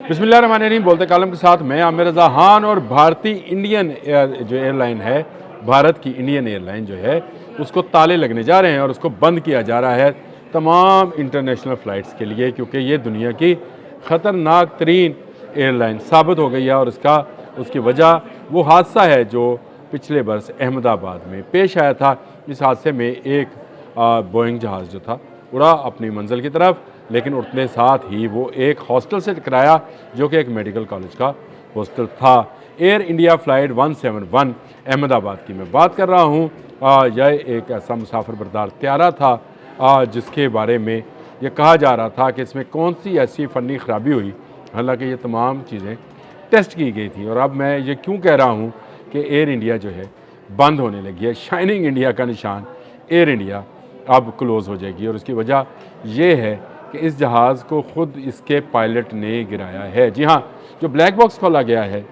बिस्मिल्लाहिर्रहमानिर्रहीम। बोलते कालम के साथ मैं आमिर रज़ा खान। और भारतीय इंडियन जो एयरलाइन है, भारत की इंडियन एयरलाइन जो है, उसको ताले लगने जा रहे हैं और उसको बंद किया जा रहा है तमाम इंटरनेशनल फ़्लाइट्स के लिए, क्योंकि ये दुनिया की ख़तरनाक तरीन एयरलाइन साबित हो गई है। और उसकी वजह वो हादसा है जो पिछले बरस अहमदाबाद में पेश आया था। इस हादसे में एक बोइंग जहाज़ जो था उड़ा अपनी मंजिल की तरफ, लेकिन उड़ने साथ ही वो एक हॉस्टल से टकराया जो कि एक मेडिकल कॉलेज का हॉस्टल था। एयर इंडिया फ़्लाइट 171 अहमदाबाद की मैं बात कर रहा हूँ। यह एक ऐसा मुसाफिर बरदार त्यारा था जिसके बारे में ये कहा जा रहा था कि इसमें कौन सी ऐसी फ़नी ख़राबी हुई। हालांकि ये तमाम चीज़ें टेस्ट की गई थी। और अब मैं ये क्यों कह रहा हूँ कि एयर इंडिया जो है बंद होने लगी है, शाइनिंग इंडिया का निशान एयर इंडिया अब क्लोज़ हो जाएगी। और उसकी वजह यह है कि इस जहाज़ को ख़ुद इसके पायलट ने गिराया है। जी हाँ, जो ब्लैक बॉक्स खोला गया है,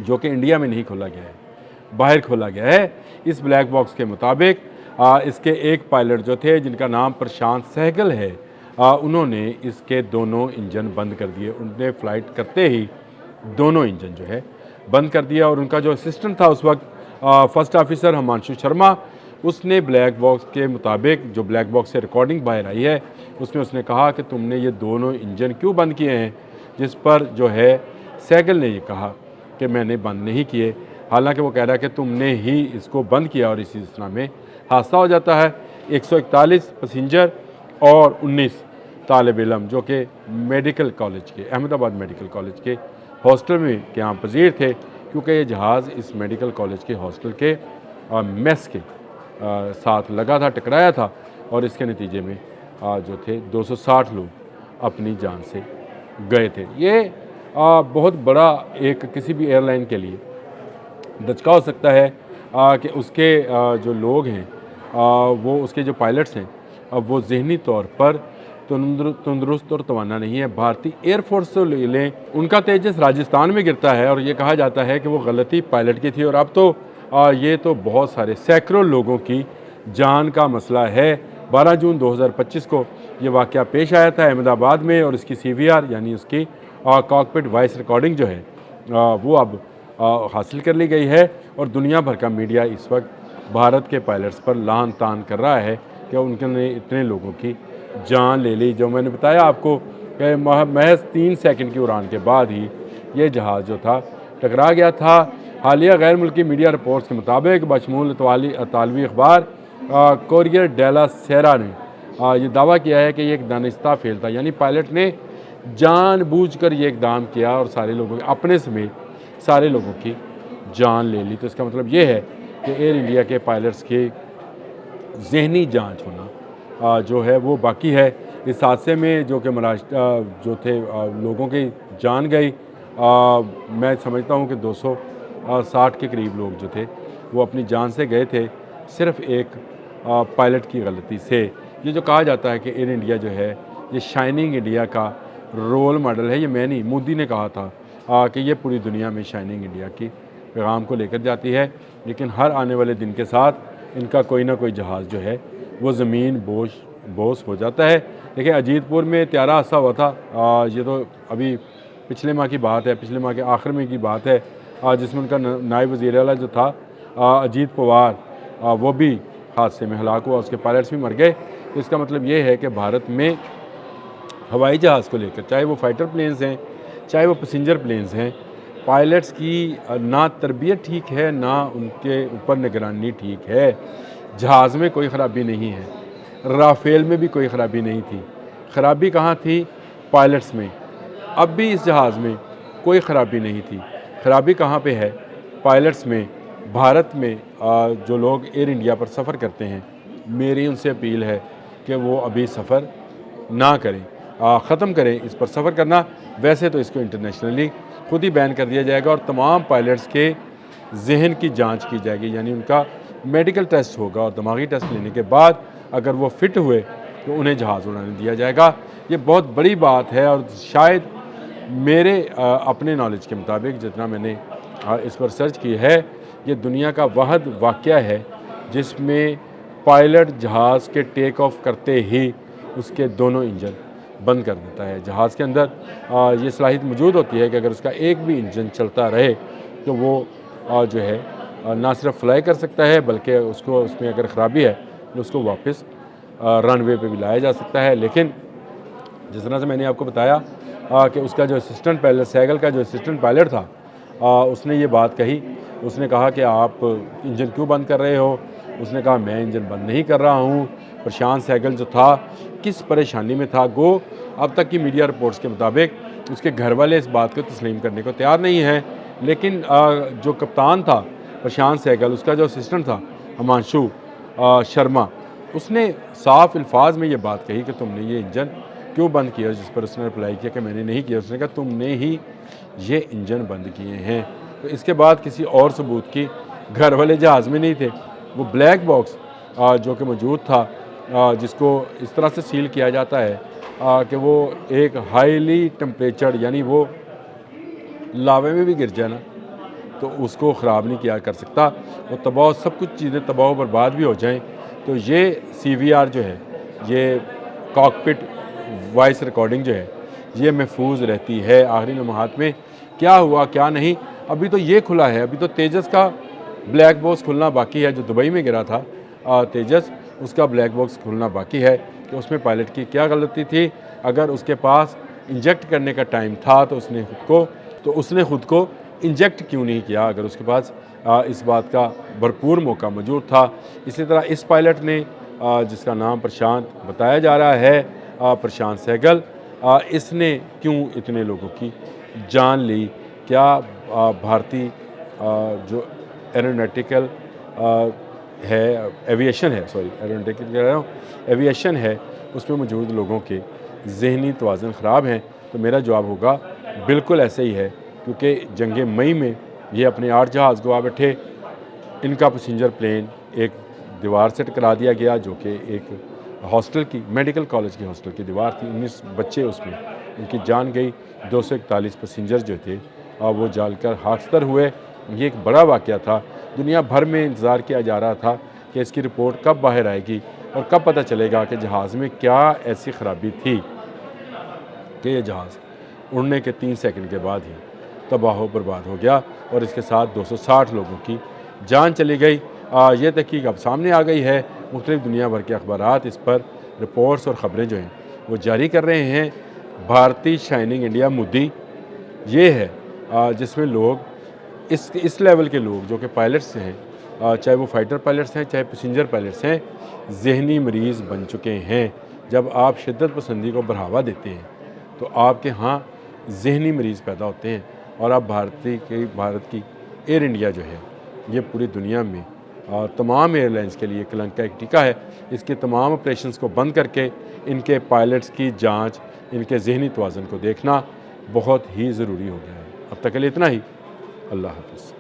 जो कि इंडिया में नहीं खोला गया है, बाहर खोला गया है, इस ब्लैक बॉक्स के मुताबिक इसके एक पायलट जो थे जिनका नाम प्रशांत सहगल है, उन्होंने इसके दोनों इंजन बंद कर दिए। उनने फ़्लाइट करते ही दोनों इंजन जो है बंद कर दिया। और उनका जो असिस्टेंट था उस वक्त फर्स्ट ऑफिसर हिमांशु शर्मा, उसने ब्लैक बॉक्स के मुताबिक, जो ब्लैक बॉक्स से रिकॉर्डिंग बाहर आई है, उसमें उसने कहा कि तुमने ये दोनों इंजन क्यों बंद किए हैं। जिस पर जो है सहगल ने ये कहा कि मैंने बंद नहीं किए। हालांकि वो कह रहा है कि तुमने ही इसको बंद किया और इसी तरह में हादसा हो जाता है। 141 पैसेंजर और 19 तालिब इल्म जो कि मेडिकल कॉलेज के, अहमदाबाद मेडिकल कॉलेज के हॉस्टल में के यहाँ पजीर थे, क्योंकि ये जहाज़ इस मेडिकल कॉलेज के हॉस्टल के मेस के साथ लगा था, टकराया था। और इसके नतीजे में जो थे 260 लोग अपनी जान से गए थे। ये बहुत बड़ा एक किसी भी एयरलाइन के लिए धचका हो सकता है कि उसके जो लोग हैं, वो उसके जो पायलट्स हैं, अब वो ज़हनी तौर पर तंदुरुस्त और तवाना नहीं है। भारतीय एयरफोर्स से ले लें, उनका तेजस राजस्थान में गिरता है और ये कहा जाता है कि वो गलती पायलट की थी। और अब तो ये तो बहुत सारे सैकड़ों लोगों की जान का मसला है। 12 जून 2025 को ये वाक़या पेश आया था अहमदाबाद में। और इसकी CVR यानी उसकी कॉकपिट वॉइस रिकॉर्डिंग जो है वो अब हासिल कर ली गई है। और दुनिया भर का मीडिया इस वक्त भारत के पायलट्स पर लान तान कर रहा है कि उनने इतने लोगों की जान ले ली। जो मैंने बताया आपको कि महज 3 सेकंड की उड़ान के बाद ही ये जहाज़ जो था टकरा गया था। हालिया गैर मुल्की मीडिया रिपोर्ट्स के मुताबिक बशमूल इतालवी अखबार कोरियर डेला सेरा ने ये दावा किया है कि ये एक दानिस्ता फेल था, यानी पायलट ने जानबूझकर ये इकदाम किया और सारे लोगों अपने समेत सारे लोगों की जान ले ली। तो इसका मतलब ये है कि एयर इंडिया के पायलट्स की ज़हनी जांच होना जो है वो बाकी है। इस हादसे में जो कि जो थे लोगों की जान गई, मैं समझता हूँ कि 260 के करीब लोग जो थे वो अपनी जान से गए थे, सिर्फ़ एक पायलट की गलती से। ये जो कहा जाता है कि एयर इंडिया जो है ये शाइनिंग इंडिया का रोल मॉडल है, ये मैं नहीं, मोदी ने कहा था कि ये पूरी दुनिया में शाइनिंग इंडिया की पैगाम को लेकर जाती है। लेकिन हर आने वाले दिन के साथ इनका कोई ना कोई जहाज़ जो है वो ज़मीन बोस हो जाता है। देखिए, अजीतपुर में त्यारा हादसा हुआ था, ये तो अभी पिछले माह की बात है, पिछले माह के आखिर में की बात है, जिसमें उनका नायब वज़ीर आला जो था अजीत पवार, वो भी हादसे में हलाक हुआ, उसके पायलट्स भी मर गए। तो इसका मतलब ये है कि भारत में हवाई जहाज़ को लेकर, चाहे वो फाइटर प्लेन्स हैं, चाहे वो पैसेंजर प्लेन्स हैं, पायलट्स की ना तरबियत ठीक है, ना उनके ऊपर निगरानी ठीक है। जहाज़ में कोई ख़राबी नहीं है, राफ़ेल में भी कोई ख़राबी नहीं थी। ख़राबी कहाँ थी? पायलट्स में। अब भी इस जहाज़ में कोई ख़राबी नहीं थी। ख़राबी कहाँ पे है? पायलट्स में। भारत में जो लोग एयर इंडिया पर सफ़र करते हैं, मेरी उनसे अपील है कि वो अभी सफ़र ना करें, ख़त्म करें इस पर सफ़र करना। वैसे तो इसको इंटरनेशनली खुद ही बैन कर दिया जाएगा और तमाम पायलट्स के जहन की जांच की जाएगी, यानी उनका मेडिकल टेस्ट होगा और दिमागी टेस्ट लेने के बाद अगर वो फ़िट हुए तो उन्हें जहाज़ उड़ाने दिया जाएगा। ये बहुत बड़ी बात है और शायद मेरे अपने नॉलेज के मुताबिक जितना मैंने इस पर सर्च की है, ये दुनिया का वाहिद वाक़या है जिसमें पायलट जहाज़ के टेक ऑफ करते ही उसके दोनों इंजन बंद कर देता है। जहाज़ के अंदर ये सलाहियत मौजूद होती है कि अगर उसका एक भी इंजन चलता रहे तो वो जो है ना सिर्फ फ्लाई कर सकता है, बल्कि उसको उसमें अगर ख़राबी है तो उसको वापस रनवे पे भी लाया जा सकता है। लेकिन जिस तरह से मैंने आपको बताया कि उसका जो असिस्टेंट पायलट, सैगल का जो असिस्टेंट पायलट था, उसने ये बात कही। उसने कहा कि आप इंजन क्यों बंद कर रहे हो? उसने कहा मैं इंजन बंद नहीं कर रहा हूँ। प्रशांत सहगल जो था किस परेशानी में था, गो अब तक की मीडिया रिपोर्ट्स के मुताबिक उसके घर वाले इस बात को तस्लीम करने को तैयार नहीं हैं। लेकिन जो कप्तान था प्रशांत सहगल, उसका जो असिस्टेंट था हिमांशु शर्मा, उसने साफ अल्फाज में ये बात कही कि तुमने ये इंजन क्यों बंद किया? जिस पर उसने रिप्लाई किया कि मैंने नहीं किया। उसने कहा तुमने ही ये इंजन बंद किए हैं। तो इसके बाद किसी और सबूत की घर वाले जहाज़ में नहीं थे। वो ब्लैक बॉक्स जो कि मौजूद था, जिसको इस तरह से सील किया जाता है कि वो एक हाईली टेम्परेचर, यानी वो लावे में भी गिर जाए ना तो उसको ख़राब नहीं किया कर सकता। वो तबाह, सब कुछ चीज़ें तबाह बर्बाद भी हो जाएं तो ये CVR जो है, ये कॉकपिट वॉइस रिकॉर्डिंग जो है, ये महफूज रहती है। आखिरी लम्हात में क्या हुआ क्या नहीं, अभी तो ये खुला है। अभी तो तेजस का ब्लैक बॉक्स खुलना बाकी है, जो दुबई में गिरा था तेजस, उसका ब्लैक बॉक्स खुलना बाकी है कि उसमें पायलट की क्या गलती थी। अगर उसके पास इंजेक्ट करने का टाइम था तो उसने ख़ुद को इंजेक्ट क्यों नहीं किया, अगर उसके पास इस बात का भरपूर मौका मौजूद था। इसी तरह इस पायलट ने जिसका नाम प्रशांत बताया जा रहा है, प्रशांत सहगल, इसने क्यों इतने लोगों की जान ली? क्या भारतीय जो एरोनॉटिकल है, एविएशन है, सॉरी एरोनॉटिकल कह रहा हूँ, एविएशन है, उसमें मौजूद लोगों के ज़हनी तवाज़ुन ख़राब हैं? तो मेरा जवाब होगा बिल्कुल ऐसे ही है, क्योंकि जंग मई में ये अपने 8 जहाज़ गवा बैठे। इनका पैसेंजर प्लेन एक दीवार से टकरा दिया गया, जो कि एक हॉस्टल की, मेडिकल कॉलेज की हॉस्टल की दीवार थी। 19 बच्चे उसमें, उनकी जान गई। 241 पैसेंजर जो थे वो जलकर खाकसतर हुए। ये एक बड़ा वाक़या था। दुनिया भर में इंतज़ार किया जा रहा था कि इसकी रिपोर्ट कब बाहर आएगी और कब पता चलेगा कि जहाज़ में क्या ऐसी ख़राबी थी कि ये जहाज़ उड़ने के 3 सेकंड के बाद ही तबाह बर्बाद हो गया और इसके साथ 260 लोगों की जान चली गई। ये तहकीक अब सामने आ गई है। मुख्तलिफ दुनिया भर के अखबारात इस पर रिपोर्ट्स और ख़बरें जो हैं वो जारी कर रहे हैं। भारतीय शाइनिंग इंडिया मुद्दी ये है, जिसमें लोग इस लेवल के लोग जो कि पायलट्स हैं, चाहे वो फाइटर पायलट्स हैं चाहे पैसेंजर पायलट्स हैं, ज़हनी मरीज़ बन चुके हैं। जब आप शिद्दत पसंदी को बढ़ावा देते हैं तो आपके यहाँ ज़हनी मरीज़ पैदा होते हैं। और अब भारत की एयर इंडिया जो है, ये पूरी दुनिया में तमाम एयरलाइंस के लिए कलंक का एक टीका है। इसके तमाम ऑपरेशंस को बंद करके इनके पायलट्स की जांच, इनके ज़हनी तवाज़ुन को देखना बहुत ही ज़रूरी हो गया है। अब तक के लिए इतना ही। अल्लाह हाफ़िज़।